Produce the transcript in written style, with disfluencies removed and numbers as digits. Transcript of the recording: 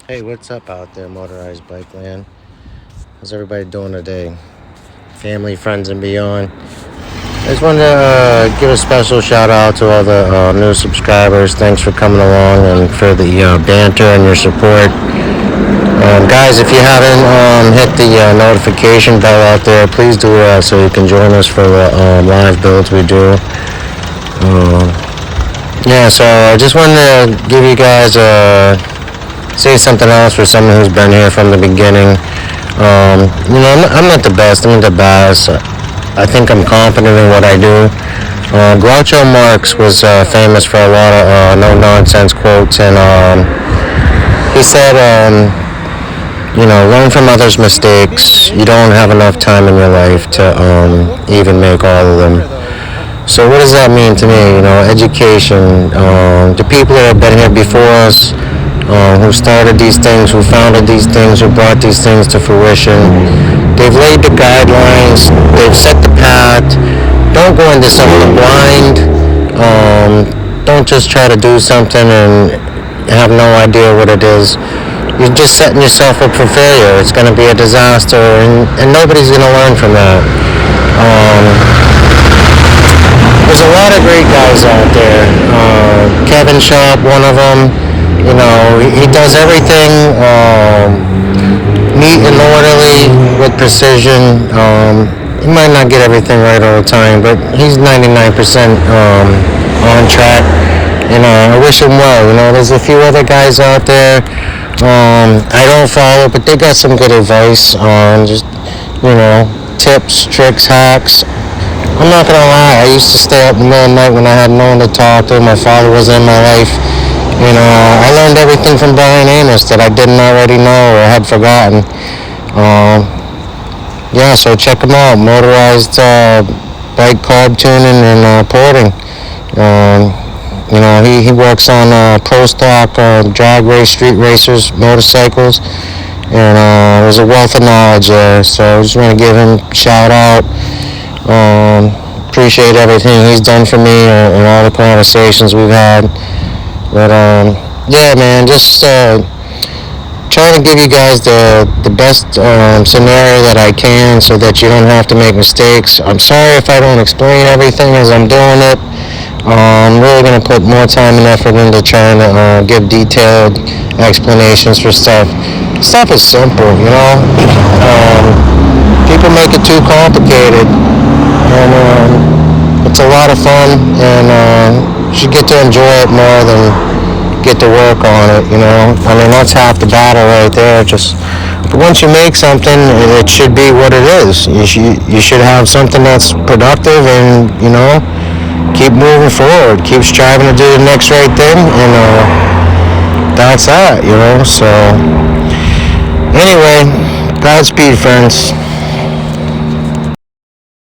Hey, what's up out there, Motorized Bike Land? How's everybody doing today? Family, friends, and beyond. I just wanted to give a special shout out to all the new subscribers. Thanks for coming along and for the banter and your support. Guys, if you haven't hit the notification bell out there, please do that so you can join us for the live builds we do. So I just wanted to give you guys say something else for someone who's been here from the beginning. I'm not the best. I'm not the best. I think I'm confident in what I do. Groucho Marx was famous for a lot of no-nonsense quotes, and he said, learn from others' mistakes. You don't have enough time in your life to even make all of them. So what does that mean to me? Education. The people that have been here before us, who started these things, who founded these things, who brought these things to fruition. They've laid the guidelines. They've set the path. Don't go into something blind. Don't just try to do something and have no idea what it is. You're just setting yourself up for failure. It's going to be a disaster, and nobody's going to learn from that. There's a lot of great guys out there. Kevin Sharp, one of them. He does everything neat and orderly with precision. He might not get everything right all the time, but he's 99% on track. I wish him well. There's a few other guys out there I don't follow, but they got some good advice on just, tips, tricks, hacks. I'm not going to lie, I used to stay up in the middle of the night when I had no one to talk to. My father wasn't in my life. I learned everything from Brian Amos that I didn't already know or had forgotten. So check him out. Motorized bike carb tuning and porting. He works on pro stock, drag race, street racers, motorcycles, and there's a wealth of knowledge there. So I just want to give him a shout out. Appreciate everything he's done for me and all the conversations we've had. But just trying to give you guys the best scenario that I can so that you don't have to make mistakes. I'm sorry if I don't explain everything as I'm doing it. I'm really going to put more time and effort into trying to give detailed explanations for stuff. Stuff is simple, people make it too complicated, and it's a lot of fun, and you should get to enjoy it more than get to work on it. That's half the battle right there. But once you make something, it should be what it is. You should have something that's productive, and keep moving forward, keep striving to do the next right thing, and that's that. So anyway, Godspeed, friends.